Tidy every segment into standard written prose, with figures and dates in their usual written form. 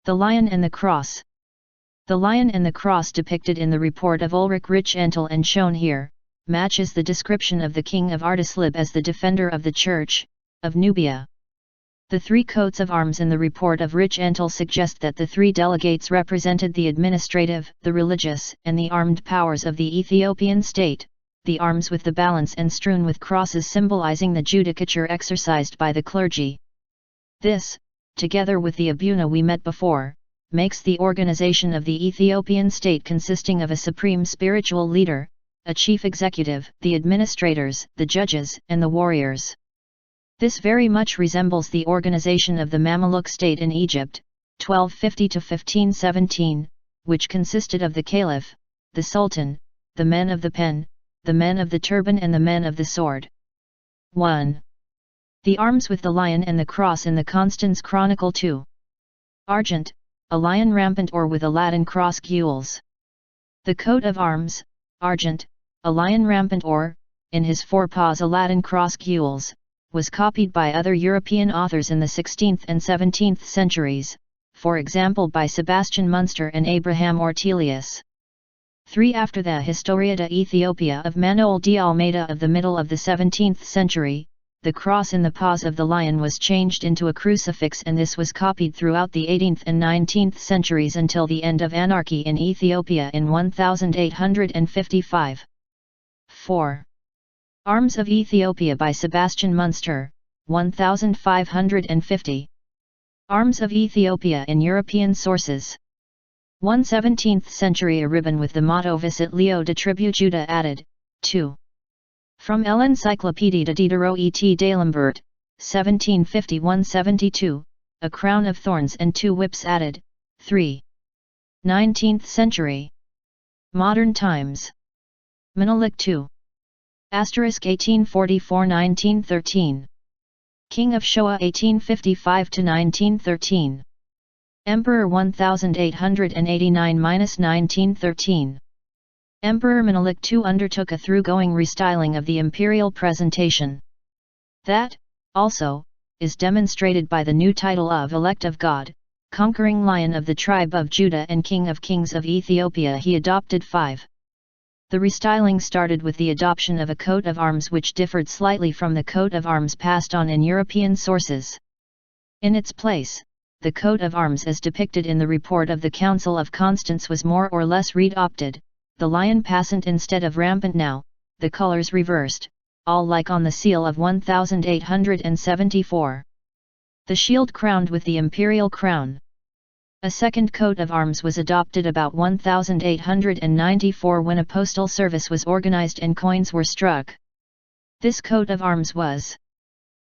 The Lion and the Cross. The lion and the cross depicted in the report of Ulrich Richental and shown here, matches the description of the king of Artislib as the defender of the Church of Nubia. The three coats of arms in the report of Richental suggest that the three delegates represented the administrative, the religious, and the armed powers of the Ethiopian state, the arms with the balance and strewn with crosses symbolizing the judicature exercised by the clergy. This, together with the abuna we met before, makes the organization of the Ethiopian state consisting of a supreme spiritual leader, a chief executive, the administrators, the judges, and the warriors. This very much resembles the organization of the Mamluk state in Egypt, 1250 to 1517, which consisted of the caliph, the sultan, the men of the pen, the men of the turban and the men of the sword. 1. The arms with the lion and the cross in the Constance Chronicle 2. Argent, a lion rampant or with a Latin cross gules. The coat of arms, argent, a lion rampant or, in his forepaws a Latin cross gules, was copied by other European authors in the 16th and 17th centuries, for example by Sebastian Munster and Abraham Ortelius. 3. After the Historia de Ethiopia of Manuel de Almeida of the middle of the 17th century, the cross in the paws of the lion was changed into a crucifix, and this was copied throughout the 18th and 19th centuries until the end of anarchy in Ethiopia in 1855. 4. Arms of Ethiopia by Sebastian Munster, 1550. Arms of Ethiopia in European sources. 1 17th century, a ribbon with the motto Visit Leo de Tribu Juda added. 2. From L'Encyclopédie de Diderot et d'Alembert, 1751-72, a crown of thorns and 2 whips added. 3. 19th century. Modern times. Menelik II. Asterisk 1844-1913. King of Shoa 1855-1913. Emperor 1889-1913. Emperor Menelik II undertook a thoroughgoing restyling of the imperial presentation. That, also, is demonstrated by the new title of Elect of God, Conquering Lion of the Tribe of Judah and King of Kings of Ethiopia he adopted. 5. The restyling started with the adoption of a coat of arms which differed slightly from the coat of arms passed on in European sources. In its place, the coat of arms as depicted in the report of the Council of Constance was more or less readopted, the lion passant instead of rampant now, the colors reversed, all like on the seal of 1874. The shield crowned with the imperial crown. A second coat of arms was adopted about 1894 when a postal service was organized and coins were struck. This coat of arms was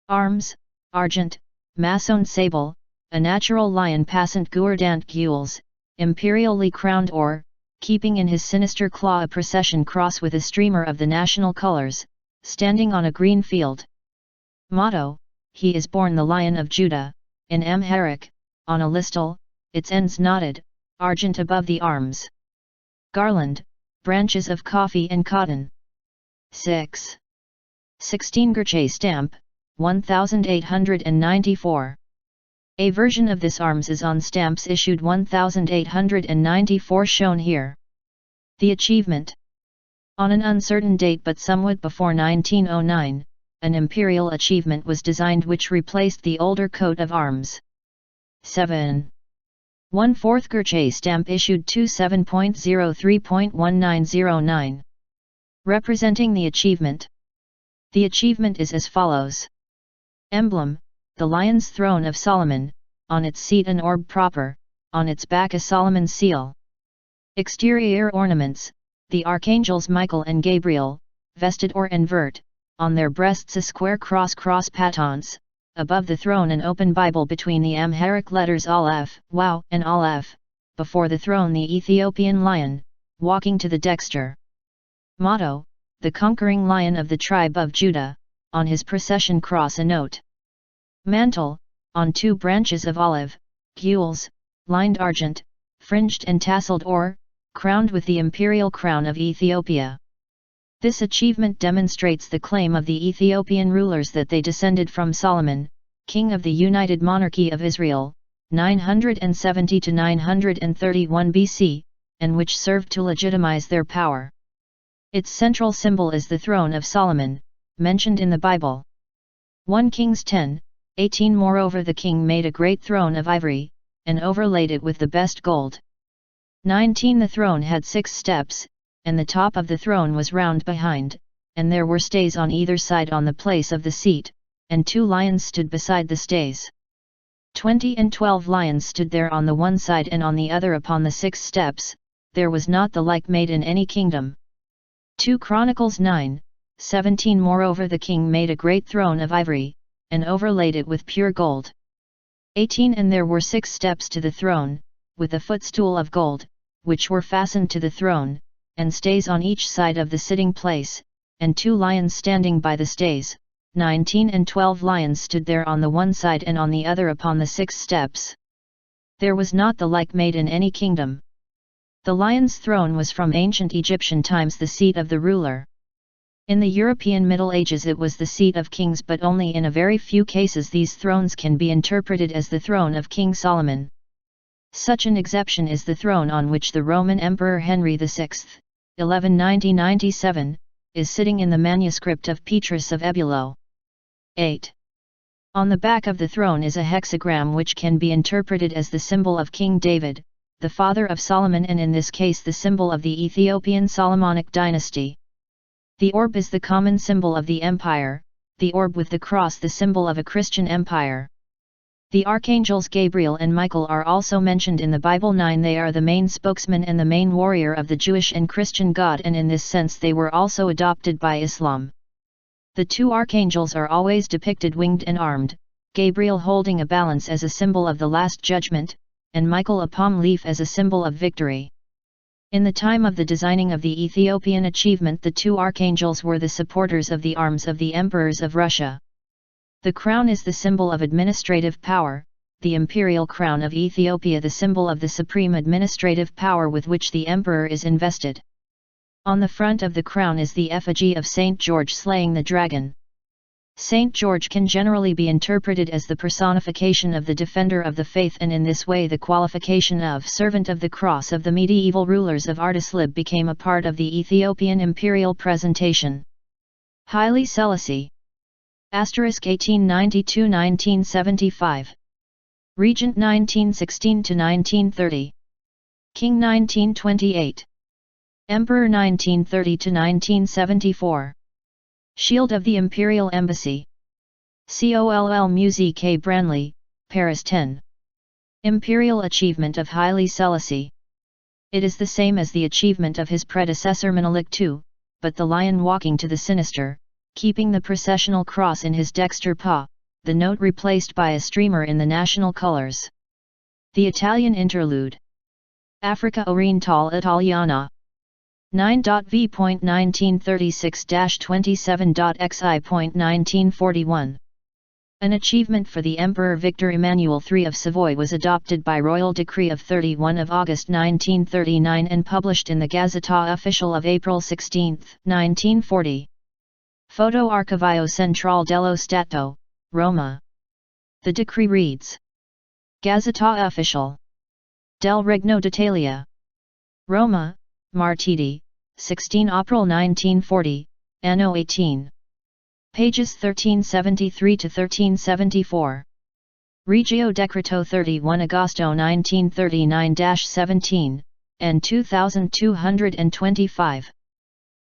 arms, argent, maçon sable, a natural lion passant gourdant gules, imperially crowned or, keeping in his sinister claw a procession cross with a streamer of the national colors, standing on a green field. Motto, He is born the Lion of Judah, in Amharic, on a listel, its ends knotted, argent above the arms. Garland, branches of coffee and cotton. 6. 16 Gurche stamp, 1894. A version of this arms is on stamps issued 1894 shown here. The achievement. On an uncertain date but somewhat before 1909, an imperial achievement was designed which replaced the older coat of arms. 7. 1/4 Gurche stamp issued 27.03.1909. Representing the achievement. The achievement is as follows. Emblem, the lion's throne of Solomon, on its seat an orb proper, on its back a Solomon's seal. Exterior ornaments, the archangels Michael and Gabriel, vested or en vert, on their breasts a square cross patons, above the throne an open Bible between the Amharic letters Aleph, Wow and Aleph, before the throne the Ethiopian lion, walking to the dexter. Motto, the conquering lion of the tribe of Judah, on his procession cross a note. Mantle, on 2 branches of olive, gules, lined argent, fringed and tasseled or, crowned with the imperial crown of Ethiopia. This achievement demonstrates the claim of the Ethiopian rulers that they descended from Solomon, king of the United Monarchy of Israel, 970 to 931 BC, and which served to legitimize their power. Its central symbol is the throne of Solomon, mentioned in the Bible. 1 Kings 10:18. Moreover, the king made a great throne of ivory, and overlaid it with the best gold. 19. The throne had 6 steps, and the top of the throne was round behind, and there were stays on either side on the place of the seat, and 2 lions stood beside the stays. 20 and 12 lions stood there on the one side and on the other upon the 6 steps, there was not the like made in any kingdom. 2 Chronicles 9:17. Moreover, the king made a great throne of ivory, and overlaid it with pure gold. 18. And there were 6 steps to the throne, with a footstool of gold, which were fastened to the throne, and stays on each side of the sitting place, and 2 lions standing by the stays. 19 and 12 lions stood there on the one side and on the other upon the 6 steps. There was not the like made in any kingdom. The lion's throne was from ancient Egyptian times the seat of the ruler. In the European Middle Ages it was the seat of kings, but only in a very few cases these thrones can be interpreted as the throne of King Solomon. Such an exception is the throne on which the Roman Emperor Henry VI, 1190–97, is sitting in the manuscript of Petrus of Ebulo. 8. On the back of the throne is a hexagram which can be interpreted as the symbol of King David, the father of Solomon, and in this case the symbol of the Ethiopian Solomonic dynasty. The orb is the common symbol of the empire, the orb with the cross the symbol of a Christian empire. The archangels Gabriel and Michael are also mentioned in the Bible. 9. They are the main spokesman and the main warrior of the Jewish and Christian God, and in this sense they were also adopted by Islam. The 2 archangels are always depicted winged and armed, Gabriel holding a balance as a symbol of the Last Judgment, and Michael a palm leaf as a symbol of victory. In the time of the designing of the Ethiopian achievement, the 2 archangels were the supporters of the arms of the emperors of Russia. The crown is the symbol of administrative power, the imperial crown of Ethiopia the symbol of the supreme administrative power with which the emperor is invested. On the front of the crown is the effigy of Saint George slaying the dragon. Saint George can generally be interpreted as the personification of the defender of the faith, and in this way the qualification of servant of the cross of the medieval rulers of Artislib became a part of the Ethiopian imperial presentation. Haile Selassie * 1892–1975. Regent 1916–1930. King 1928. Emperor 1930–1974. Shield of the Imperial Embassy. Coll Musée K. Branly, Paris 10. Imperial achievement of Haile Selassie. It is the same as the achievement of his predecessor Menelik II, but the lion walking to the sinister, keeping the processional cross in his dexter paw, the note replaced by a streamer in the national colors. The Italian interlude. Africa Orientale Italiana. 9.v.1936–27.xi.1941. An achievement for the Emperor Victor Emmanuel III of Savoy was adopted by royal decree of 31 August 1939 and published in the Gazzetta Ufficiale of April 16, 1940. Foto Archivio Centrale dello Stato, Roma. The decree reads: Gazzetta Ufficiale del Regno d'Italia. Roma, Martedì, 16 April 1940, Anno 18. Pages 1373–1374. Regio Decreto 31 Agosto 1939–17, and 2225.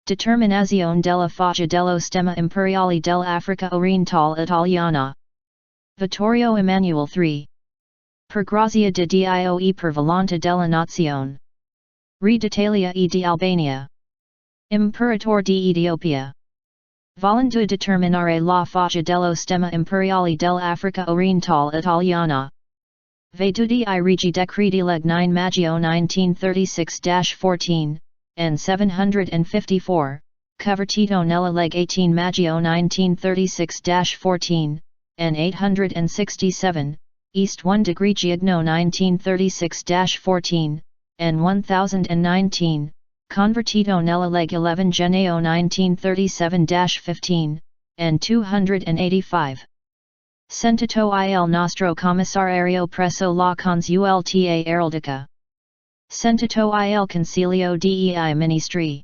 Determinazione della Foggia dello Stemma Imperiale dell'Africa Orientale Italiana. Vittorio Emanuele III. Per grazia di Dio e per volontà della Nazione. Re d'Italia e di Albania. Imperator di Etiopia. Volendo determinare la foggia dello stemma imperiale dell'Africa Orientale Italiana. Veduti I Regi Decreti Leg 9 Maggio 1936–14, and 754, Convertito nella Leg 18 Maggio 1936–14, and 867, East 1 Degree Giugno 1936–14, and 1019, Convertito nella Leg 11 Gennaio 1937–15, and 285. Sentito il nostro commissario presso la consulta eraldica. Sentito il Concilio dei Ministri.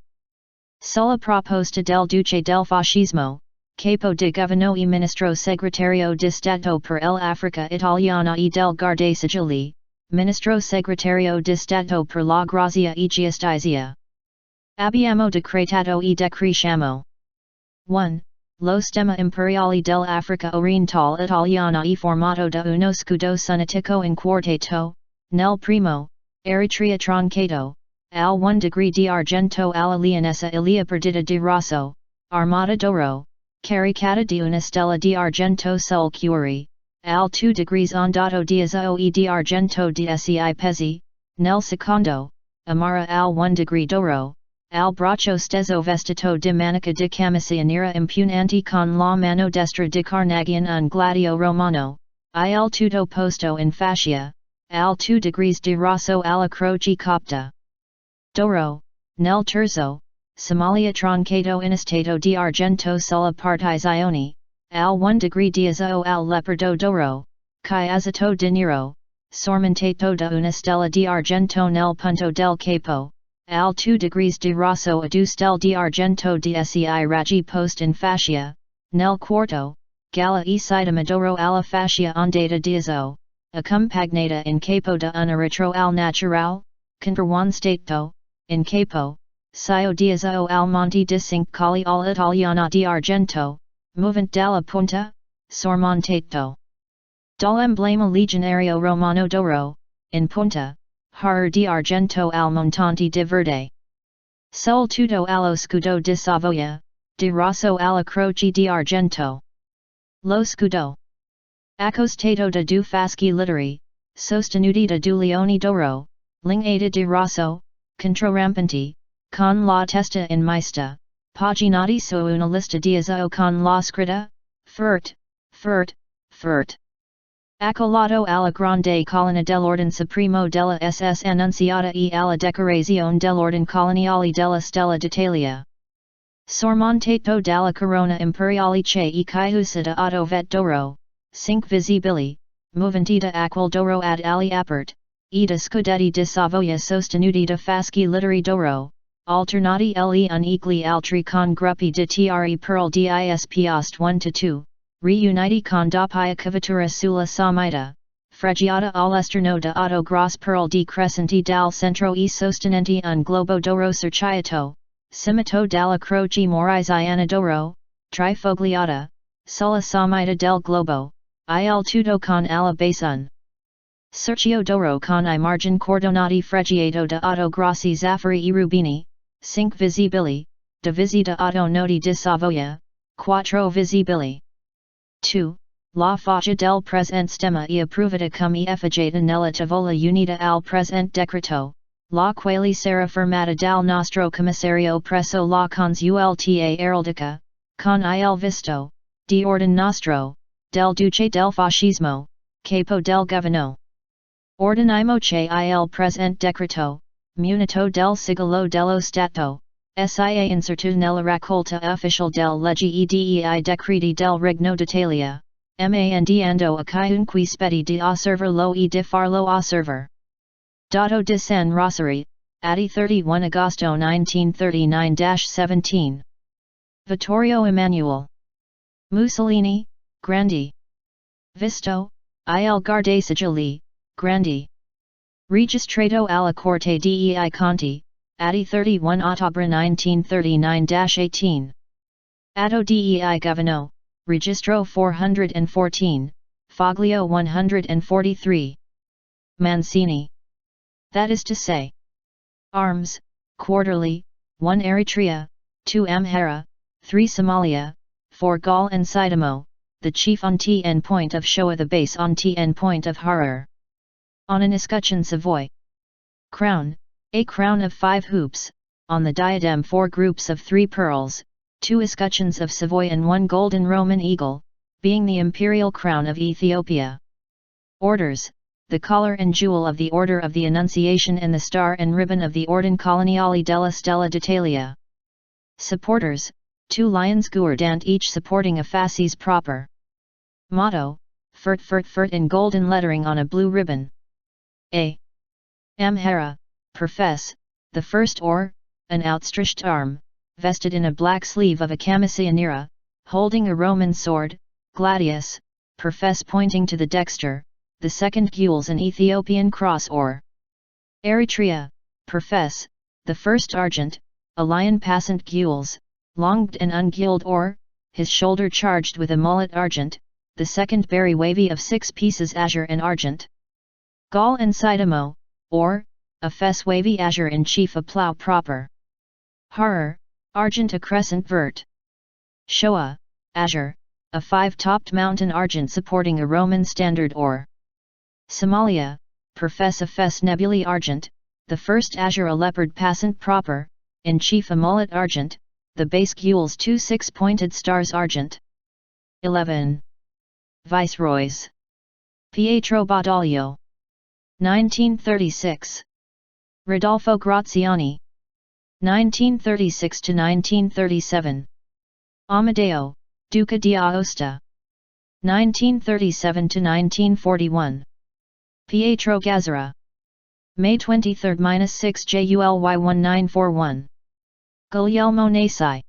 Sulla proposta del Duce del Fascismo, Capo di Governo e Ministro Segretario di Stato per l'Africa Italiana e del Garde Civili, Ministro Segretario di Stato per la Grazia e Giustizia. Abbiamo decretato e decreciamo. 1. Lo stemma imperiale dell'Africa Orientale Italiana e formato da uno scudo sunnitico in quartetto, nel primo, Eritrea troncato, al 1 degree di argento alla leonessa Ilia perdita di rosso, armata d'oro, caricata di una stella di argento sul cuore, al 2 degrees ondato di azzurro e di argento di sei pezzi, nel secondo, amara al 1 degree d'oro, al braccio steso vestito di manica di camicia nera impunanti con la mano destra di Carnaghian un gladio romano, il tutto posto in fascia, al 2 degrees di rosso alla croce copta. D'oro, nel terzo, Somalia troncato in stato di argento sulla partizione, al 1 degree di azzurro al leopardo d'oro, chiazzato di nero, sormontato da una stella di argento nel punto del capo, al 2 degrees di rosso a 2 stelle di argento di sei raggi post in fascia, nel quarto, gala e sidama d'oro alla fascia ondata di azzurro, accompagnata in capo da un eritro al natural, con one stato, in capo, Sio di azzurro al monte di cinque colli all'italiana di argento, movente dalla punta, sormontato dall'emblema legionario romano d'oro, in punta, horror di argento al montante di verde. Sul tutto allo scudo di Savoia, di rosso alla croce di argento. Lo scudo accostato da due fasci litteri, sostenuti da due leoni d'oro, lignati di rosso, controrampanti, con la testa in maesta, paginati su una lista di azzurro con la scritta, Furt, Furt, Furt. Accolato alla grande colonna dell'Ordine Supremo della SS Annunziata e alla decorazione dell'Ordine Coloniale della Stella d'Italia. Sormontato dalla corona imperiale che e chiusata otto vet d'oro, 5 visibili, moventi da aquil d'oro ad ali apert, e da scudetti di Savoia sostenuti da fasci litteri d'oro, alternati le unequali altri con gruppi di tri pearl dis post 1-2, riuniti con doppia cavatura sulla sommità, fregiata all'esterno da otto gros pearl di crescenti dal centro e sostenenti un globo d'oro cerchiato, cimito dalla croce moriziana d'oro, trifogliata, sulla sommità del globo, il tutto con alla base un cerchio d'oro con I margin cordonati fregiato da otto grossi zaffiri e rubini, 5 visibili, divisi da otto nodi di Savoia, 4 visibili. 2. La foggia del present stemma e approvata come effigiata nella tavola unita al present decreto, la quale sarà firmata dal nostro commissario presso la consulta eraldica, con il visto, di ordine nostro, del Duce del Fascismo, Capo del Governo. Ordinimo che il present decreto, munito del sigillo dello Stato, sia inserito nella raccolta ufficiale del leggi e dei decreti del Regno d'Italia, mandando a chiunque speti di osservarlo e di farlo osservar. Dato di San Rosary, Atti 31 agosto 1939-17. Vittorio Emanuele Mussolini, Grandi. Visto, il Garde Civili, Grandi. Registrato alla Corte dei Conti, Atti 31 Ottobre 1939-18. Atto dei Governo, Registro 414, Foglio 143. Mancini. That is to say. Arms, quarterly, 1 Eritrea, 2 Amhara, 3 Somalia, 4 Gaul and Sidamo, the chief on TN point of Shoa, the base on TN point of Harar. On an escutcheon Savoy. Crown, a crown of 5 hoops, on the diadem 4 groups of 3 pearls, 2 escutcheons of Savoy and 1 golden Roman eagle, being the imperial crown of Ethiopia. Orders, the collar and jewel of the Order of the Annunciation and the star and ribbon of the Ordine Coloniale della Stella d'Italia. Supporters, 2 lions guardant each supporting a fasces proper. Motto, furt in golden lettering on a blue ribbon. A. Amhara, profess, the first or, an outstretched arm, vested in a black sleeve of a camiscianera, holding a Roman sword, gladius, profess pointing to the dexter, the second gules an Ethiopian cross or Eritrea, profess, the first argent, a lion passant gules, longed and unguiled or, his shoulder charged with a mullet argent, the second berry wavy of 6 pieces azure and argent. Gaul and Sidamo, or, a fess wavy azure in chief a plough proper. Harar, argent a crescent vert. Shoah, azure, a 5-topped mountain argent supporting a Roman standard or Somalia, profess a fess nebulae argent, the first azure a leopard passant proper, in chief a mullet argent, the base gules 2 6-pointed stars argent. 11. Viceroys. Pietro Badoglio. 1936. Rodolfo Graziani. 1936–1937. Amadeo, Duca di Aosta. 1937–1941. Pietro Gazzara. May 23–6 JULY 1941. Guglielmo Nasai.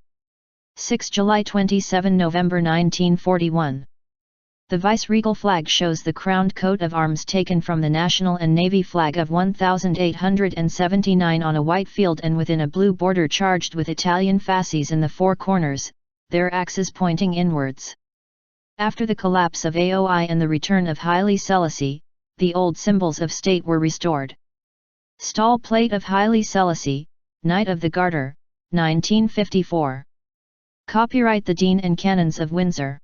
6 July 27 November 1941. The viceregal flag shows the crowned coat of arms taken from the National and Navy flag of 1879 on a white field and within a blue border charged with Italian fasces in the 4 corners, their axes pointing inwards. After the collapse of Aoi and the return of Haile Selassie, the old symbols of state were restored. Stall plate of Haile Selassie, Knight of the Garter, 1954. Copyright the Dean and Canons of Windsor.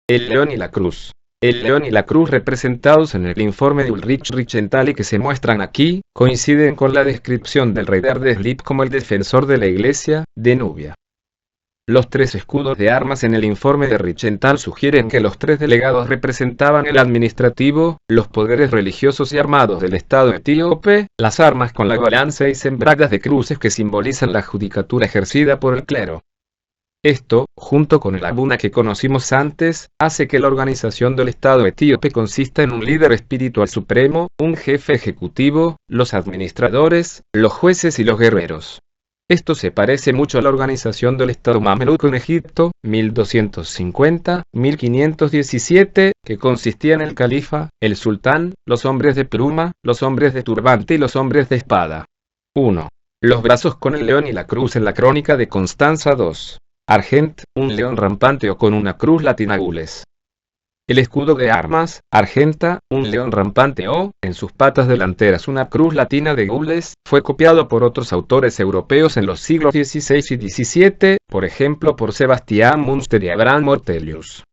El león y la cruz. El león y la cruz representados en el informe de Ulrich Richenthaler que se muestran aquí, coinciden con la descripción del rey de Ardeslip como el defensor de la iglesia de Nubia. Los 3 escudos de armas en el informe de Richenthaler sugieren que los 3 delegados representaban el administrativo, los poderes religiosos y armados del Estado etíope, las armas con la balanza y sembradas de cruces que simbolizan la judicatura ejercida por el clero. Esto, junto con el abuna que conocimos antes, hace que la organización del Estado etíope consista en un líder espiritual supremo, un jefe ejecutivo, los administradores, los jueces y los guerreros. Esto se parece mucho a la organización del Estado mameluco en Egipto, 1250-1517, que consistía en el califa, el sultán, los hombres de pluma, los hombres de turbante y los hombres de espada. 1. Los brazos con el león y la cruz en la crónica de Constanza 2. Argent, un león rampante o con una cruz latina gules. El escudo de armas, argenta, un león rampante o, en sus patas delanteras una cruz latina de gules, fue copiado por otros autores europeos en los siglos XVI y XVII, por ejemplo por Sebastián Münster y Abraham Mortelius.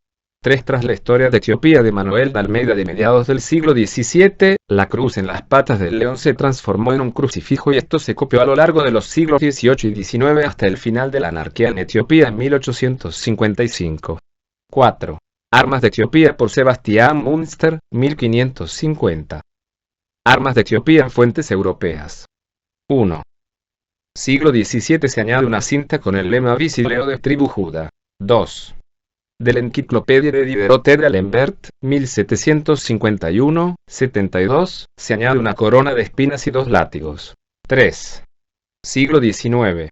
3. Tras la historia de Etiopía de Manuel de Almeida de mediados del siglo XVII, la cruz en las patas del león se transformó en un crucifijo y esto se copió a lo largo de los siglos XVIII y XIX hasta el final de la anarquía en Etiopía en 1855. 4. Armas de Etiopía por Sebastián Münster, 1550. Armas de Etiopía en fuentes europeas. 1. Siglo XVII se añade una cinta con el lema Visileo de tribu Judá. 2. De la Enciclopedia de Diderot de Alembert, 1751-72, se añade una corona de espinas y 2 látigos. 3. Siglo XIX.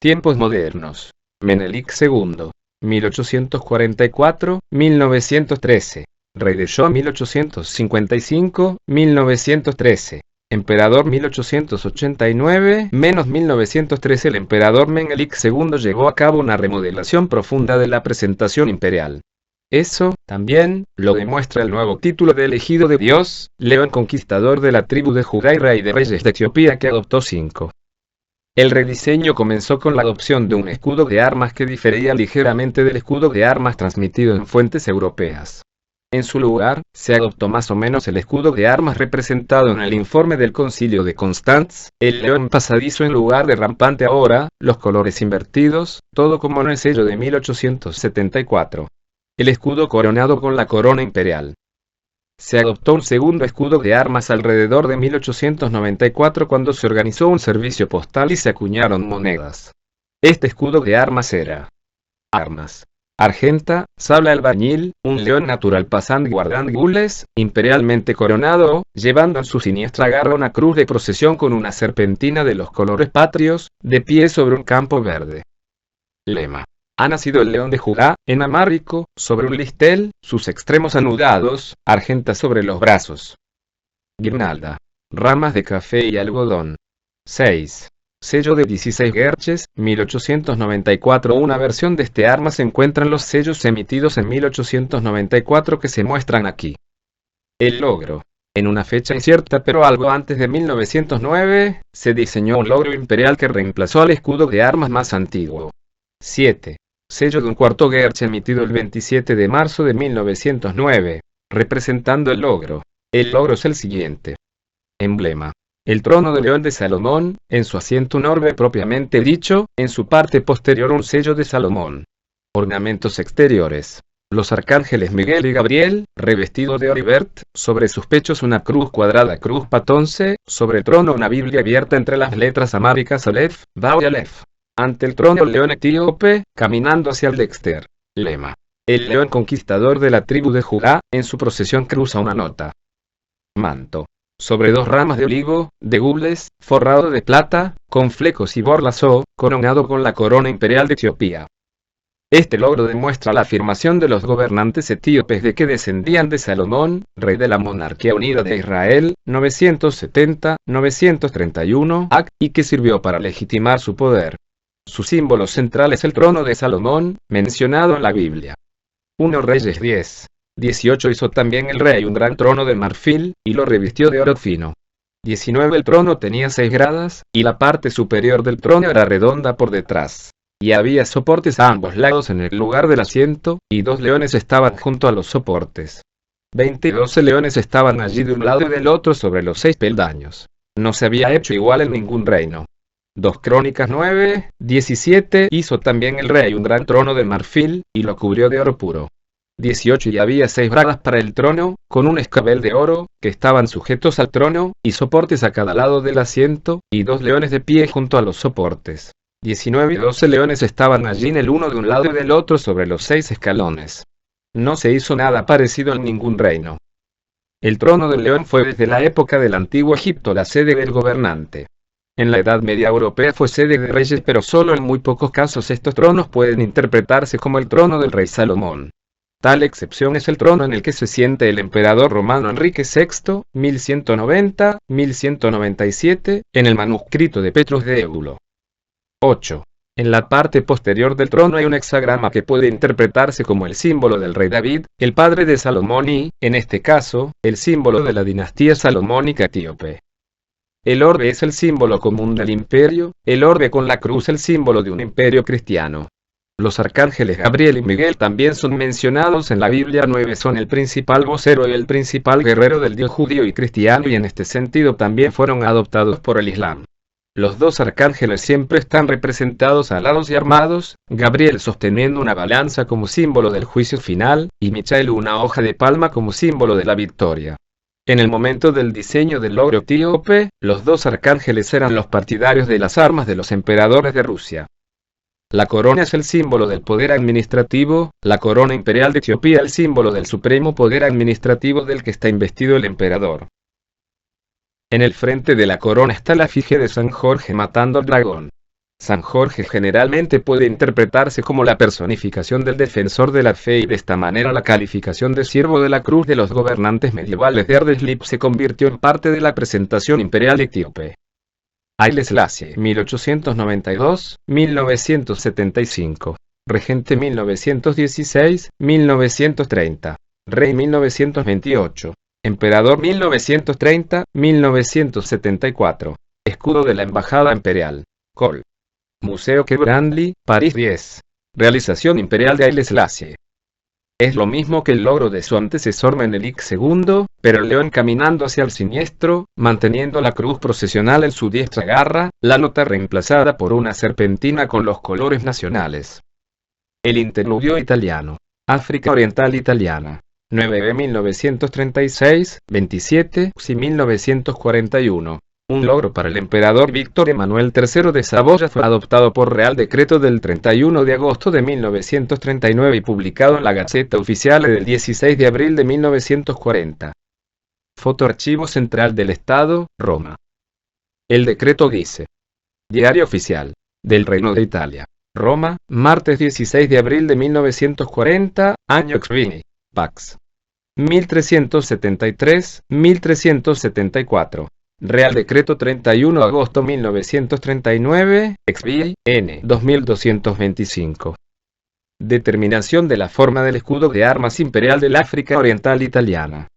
Tiempos modernos. Menelik II. 1844-1913. Rey de Shaw 1855-1913. Emperador 1889-1913. El emperador Menelik II llevó a cabo una remodelación profunda de la presentación imperial. Eso, también, lo demuestra el nuevo título de elegido de Dios, León conquistador de la tribu de Judá y rey de reyes de Etiopía que adoptó 5. El rediseño comenzó con la adopción de un escudo de armas que difería ligeramente del escudo de armas transmitido en fuentes europeas. En su lugar, se adoptó más o menos el escudo de armas representado en el informe del Concilio de Constance, el león pasadizo en lugar de rampante ahora, los colores invertidos, todo como en el sello de 1874. El escudo coronado con la corona imperial. Se adoptó un segundo escudo de armas alrededor de 1894 cuando se organizó un servicio postal y se acuñaron monedas. Este escudo de armas era: armas: argenta, sable albañil, un león natural pasando guardando gules, imperialmente coronado, llevando en su siniestra garra una cruz de procesión con una serpentina de los colores patrios, de pie sobre un campo verde. Lema: ha nacido el león de Judá, en amárico, sobre un listel, sus extremos anudados, argenta sobre los brazos. Guirnalda: ramas de café y algodón. 6. Sello de 16 Guerches, 1894. Una versión de este arma se encuentra en los sellos emitidos en 1894 que se muestran aquí. El logro. En una fecha incierta pero algo antes de 1909, se diseñó un logro imperial que reemplazó al escudo de armas más antiguo. 7. Sello de un cuarto Guerche emitido el 27 de marzo de 1909, representando el logro. El logro es el siguiente. Emblema: el trono de león de Salomón, en su asiento un orbe propiamente dicho, en su parte posterior un sello de Salomón. Ornamentos exteriores: los arcángeles Miguel y Gabriel, revestidos de oro y vert, sobre sus pechos una cruz cuadrada cruz patonce, sobre el trono una Biblia abierta entre las letras amáricas Aleph, Bao y Aleph. Ante el trono el león etíope, caminando hacia el Dexter. Lema: el león conquistador de la tribu de Judá, en su procesión cruza una nota. Manto: sobre dos ramas de olivo, de gules, forrado de plata, con flecos y borlas coronado con la corona imperial de Etiopía. Este logro demuestra la afirmación de los gobernantes etíopes de que descendían de Salomón, rey de la monarquía unida de Israel, 970-931 AC, y que sirvió para legitimar su poder. Su símbolo central es el trono de Salomón, mencionado en la Biblia. 1 Reyes 10. 18 hizo también el rey un gran trono de marfil, y lo revistió de oro fino. 19 El trono tenía 6 gradas, y la parte superior del trono era redonda por detrás. Y había soportes a ambos lados en el lugar del asiento, y 2 leones estaban junto a los soportes. 12 leones estaban allí de un lado y del otro sobre los 6 peldaños. No se había hecho igual en ningún reino. 2 Crónicas 9, 17 hizo también el rey un gran trono de marfil, y lo cubrió de oro puro. 18 Y había 6 bragas para el trono, con un escabel de oro, que estaban sujetos al trono, y soportes a cada lado del asiento, y 2 leones de pie junto a los soportes. 19 Y 12 leones estaban allí en el uno de un lado y del otro sobre los 6 escalones. No se hizo nada parecido en ningún reino. El trono del león fue desde la época del antiguo Egipto la sede del gobernante. En la Edad Media Europea fue sede de reyes, pero solo en muy pocos casos estos tronos pueden interpretarse como el trono del rey Salomón. Tal excepción es el trono en el que se siente el emperador romano Enrique VI, 1190-1197, en el manuscrito de Petrus de Ébulo. 8. En la parte posterior del trono hay un hexagrama que puede interpretarse como el símbolo del rey David, el padre de Salomón y, en este caso, el símbolo de la dinastía salomónica etíope. El orbe es el símbolo común del imperio, el orbe con la cruz el símbolo de un imperio cristiano. Los arcángeles Gabriel y Miguel también son mencionados en la Biblia. 9 Son el principal vocero y el principal guerrero del Dios judío y cristiano, y en este sentido también fueron adoptados por el Islam. Los 2 arcángeles siempre están representados alados y armados, Gabriel sosteniendo una balanza como símbolo del juicio final, y Michael una hoja de palma como símbolo de la victoria. En el momento del diseño del logro etíope, los 2 arcángeles eran los partidarios de las armas de los emperadores de Rusia. La corona es el símbolo del poder administrativo, la corona imperial de Etiopía el símbolo del supremo poder administrativo del que está investido el emperador. En el frente de la corona está la efigie de San Jorge matando al dragón. San Jorge generalmente puede interpretarse como la personificación del defensor de la fe, y de esta manera la calificación de siervo de la cruz de los gobernantes medievales de Ardeslip se convirtió en parte de la presentación imperial etíope. Haile Selassie, 1892-1975. Regente 1916-1930. Rey 1928. Emperador 1930-1974. Escudo de la Embajada Imperial. Col. Museo Quai Branly, París 10. Realización imperial de Haile Selassie. Es lo mismo que el logro de su antecesor Menelik II, pero el león caminando hacia el siniestro, manteniendo la cruz procesional en su diestra garra, la nota reemplazada por una serpentina con los colores nacionales. El interludio italiano. África Oriental Italiana. 9b 1936, 27 y 1941. Un logro para el emperador Víctor Emanuel III de Saboya fue adoptado por Real Decreto del 31 de agosto de 1939 y publicado en la Gaceta Oficial del 16 de abril de 1940. Foto Archivo Central del Estado, Roma. El decreto dice: Diario Oficial del Reino de Italia, Roma, martes 16 de abril de 1940, año Nyahbinghi, Pax 1373-1374. Real Decreto 31 de agosto 1939, Exvi, N. 2225. Determinación de la forma del escudo de armas imperial del África Oriental Italiana.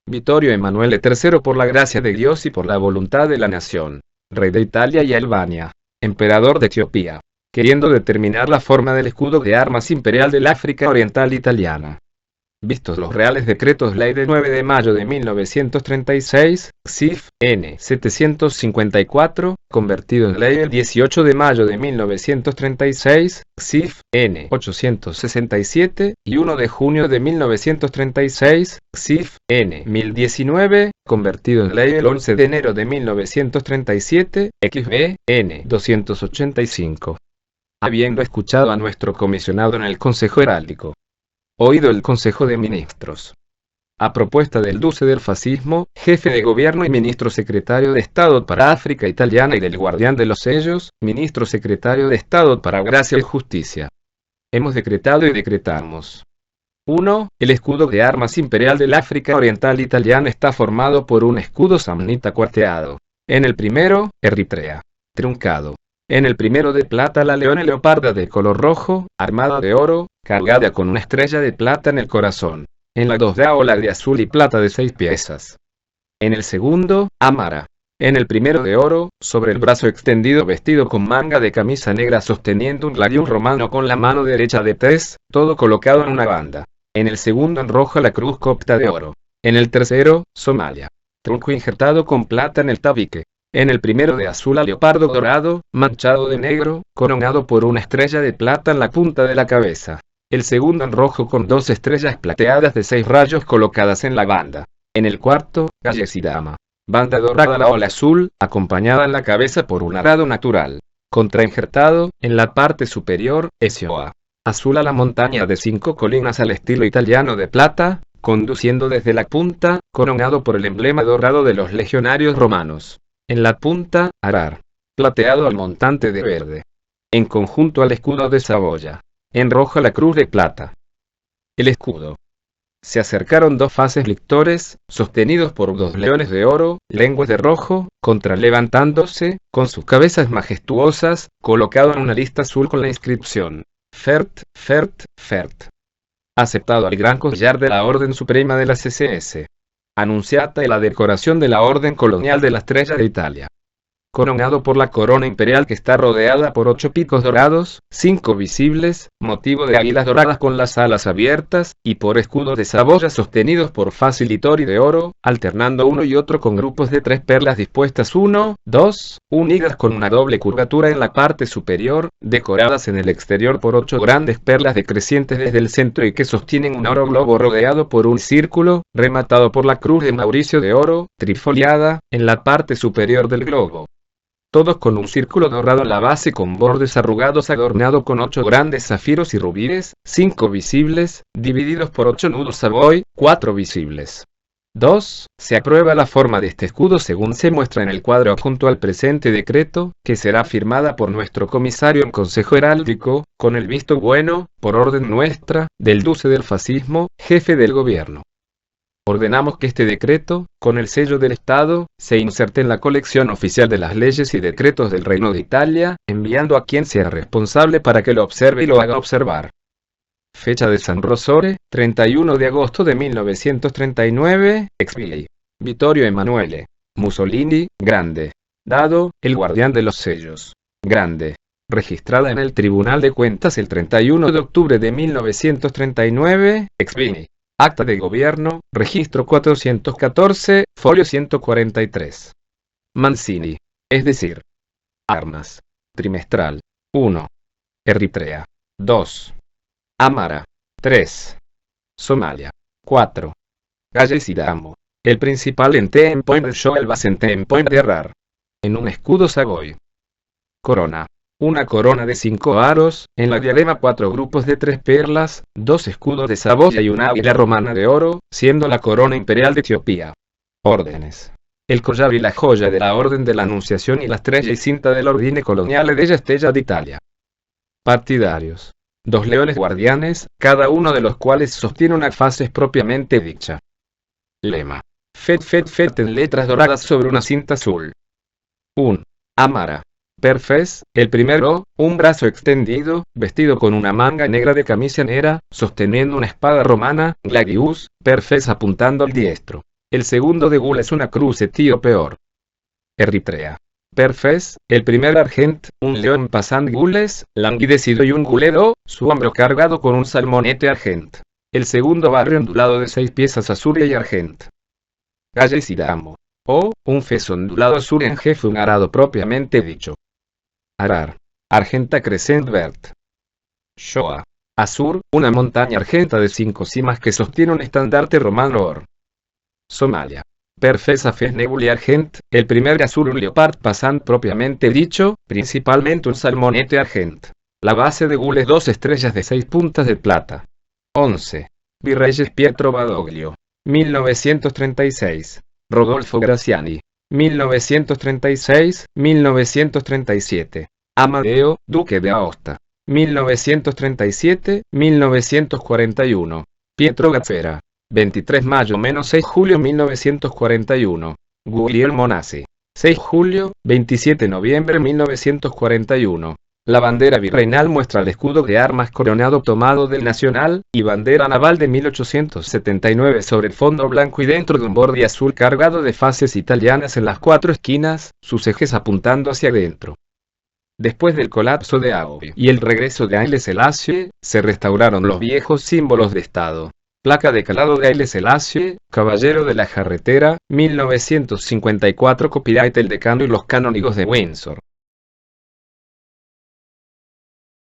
Vittorio Emanuele III, por la gracia de Dios y por la voluntad de la nación, rey de Italia y Albania, emperador de Etiopía, queriendo determinar la forma del escudo de armas imperial del África Oriental Italiana. Vistos los reales decretos ley de 9 de mayo de 1936, CIF, N. 754, convertido en ley el 18 de mayo de 1936, CIF, N. 867, y 1 de junio de 1936, CIF, N. 1019, convertido en ley el 11 de enero de 1937, XB, N. 285. Habiendo escuchado a nuestro comisionado en el Consejo Heráldico, oído el Consejo de Ministros, a propuesta del duce del fascismo, jefe de gobierno y ministro secretario de Estado para África Italiana, y del guardián de los sellos, ministro secretario de Estado para Gracia y Justicia, hemos decretado y decretamos: 1. El escudo de armas imperial del África Oriental Italiana está formado por un escudo samnita cuarteado. En el primero, Eritrea, truncado. En el primero de plata la leona leoparda de color rojo, armada de oro, cargada con una estrella de plata en el corazón. En la 2 de ola de azul y plata de 6 piezas. En el segundo, Amara. En el primero de oro, sobre el brazo extendido vestido con manga de camisa negra sosteniendo un gladión romano con la mano derecha de 3, todo colocado en una banda. En el segundo en rojo la cruz copta de oro. En el tercero, Somalia. Trunco injertado con plata en el tabique. En el primero de azul a leopardo dorado, manchado de negro, coronado por una estrella de plata en la punta de la cabeza. El segundo en rojo con 2 estrellas plateadas de 6 rayos colocadas en la banda. En el cuarto, Gallesidama. Banda dorada a la ola azul, acompañada en la cabeza por un arado natural. Contrainjertado, en la parte superior, Esioa. Azul a la montaña de 5 colinas al estilo italiano de plata, conduciendo desde la punta, coronado por el emblema dorado de los legionarios romanos. En la punta, Arar. Plateado al montante de verde. En conjunto al escudo de Saboya. En rojo la cruz de plata. El escudo. Se acercaron 2 faces lictores, sostenidos por 2 leones de oro, lenguas de rojo, contralevantándose, con sus cabezas majestuosas, colocado en una lista azul con la inscripción: Fert, Fert, Fert. Aceptado al gran collar de la Orden Suprema de la CCS. Anunciata y la decoración de la Orden Colonial de la Estrella de Italia. Coronado por la corona imperial que está rodeada por 8 picos dorados, 5 visibles, motivo de águilas doradas con las alas abiertas, y por escudos de Saboya sostenidos por facilitori de oro, alternando uno y otro con grupos de 3 perlas dispuestas 1, 2, unidas con una doble curvatura en la parte superior, decoradas en el exterior por 8 grandes perlas decrecientes desde el centro y que sostienen un oro globo rodeado por un círculo, rematado por la cruz de Mauricio de oro, trifoliada, en la parte superior del globo. Todos con un círculo dorado a la base con bordes arrugados adornado con 8 grandes zafiros y rubíes, 5 visibles, divididos por 8 nudos Savoy, 4 visibles. 2. Se aprueba la forma de este escudo según se muestra en el cuadro adjunto al presente decreto, que será firmada por nuestro comisario en Consejo Heráldico, con el visto bueno, por orden nuestra, del duce del fascismo, jefe del gobierno. Ordenamos que este decreto, con el sello del Estado, se inserte en la colección oficial de las leyes y decretos del Reino de Italia, enviando a quien sea responsable para que lo observe y lo haga observar. Fecha de San Rosore, 31 de agosto de 1939, Exvi. Vittorio Emanuele. Mussolini, grande. Dado, el guardián de los sellos. Grande. Registrada en el Tribunal de Cuentas el 31 de octubre de 1939, Exvi. Acta de Gobierno, registro 414, folio 143. Mancini. Es decir. Armas. Trimestral. 1. Eritrea. 2. Amara. 3. Somalia. 4. Galles y Damo. El principal en point de show, el base en point de errar. En un escudo Sagoy. Corona. Una corona de 5 aros, en la diadema 4 grupos de 3 perlas, 2 escudos de Saboya y una águila romana de oro, siendo la corona imperial de Etiopía. Órdenes. El collar y la joya de la Orden de la Anunciación y la estrella y cinta del Ordine Coloniale della Stella d'Italia. Partidarios. 2 leones guardianes, cada uno de los cuales sostiene una fase propiamente dicha. Lema. Fet en letras doradas sobre una cinta azul. 1. Amara. Perfes, el primero, un brazo extendido, vestido con una manga negra de camisa negra, sosteniendo una espada romana, gladius, Perfes apuntando al diestro. El segundo de gula es una cruz etíope peor. Eritrea. Perfes, el primer argent, un león pasant gules, languidecido y un gulero, su hombro cargado con un salmonete argent. El segundo barrio ondulado de 6 piezas azuria y argent. Galles y Damo. O, un fez ondulado azul en jefe, un arado propiamente dicho. Arar. Argenta crescent vert. Shoah. Azur, una montaña argenta de 5 cimas que sostiene un estandarte romano or. Somalia. Perfesa fez nebuli argent, el primer azur un leopard pasant propiamente dicho, principalmente un salmonete argent. La base de gules 2 estrellas de 6 puntas de plata. 11. Virreyes Pietro Badoglio. 1936. Rodolfo Graziani. 1936-1937. Amadeo, duque de Aosta. 1937-1941. Pietro Gazzera. 23 mayo-6 julio 1941. Guglielmo Nassi. 6 julio, 27 noviembre 1941. La bandera virreinal muestra el escudo de armas coronado tomado del nacional, y bandera naval de 1879 sobre el fondo blanco y dentro de un borde azul cargado de fases italianas en las 4 esquinas, sus ejes apuntando hacia adentro. Después del colapso de Aobi y el regreso de Haile Selassie, se restauraron los viejos símbolos de Estado. Placa de calado de Haile Selassie, caballero de la jarretera, 1954. Copyright El Decano y los canónigos de Windsor.